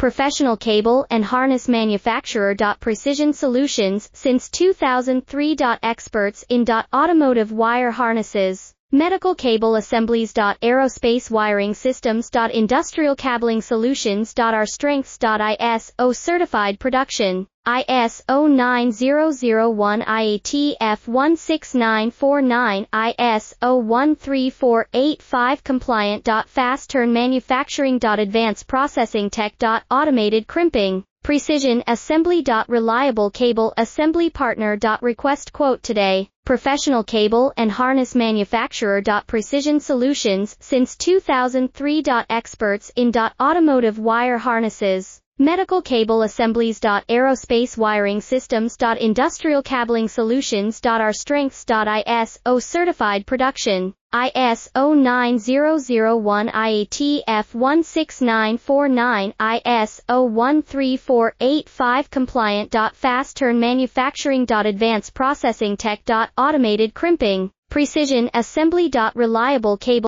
professional cable and harness manufacturer. Precision Solutions since 2003. Experts in automotive wire harnesses, medical cable assemblies. Aerospace wiring systems. Industrial cabling solutions. Our strengths. ISO certified production, ISO 9001 IATF 16949, ISO 13485 compliant. Fast turn manufacturing. Advanced processing tech. Automated crimping, precision assembly. Reliable cable assembly partner. Request quote today. Professional cable and harness manufacturer. Precision Solutions since 2003. Experts in automotive wire harnesses, medical cable assemblies. Aerospace wiring systems. Industrial cabling solutions. Our strengths. ISO certified production, ISO 9001 IATF 16949, ISO 13485 compliant. Fast turn manufacturing. Advanced processing tech. Automated crimping, precision assembly. Reliable cable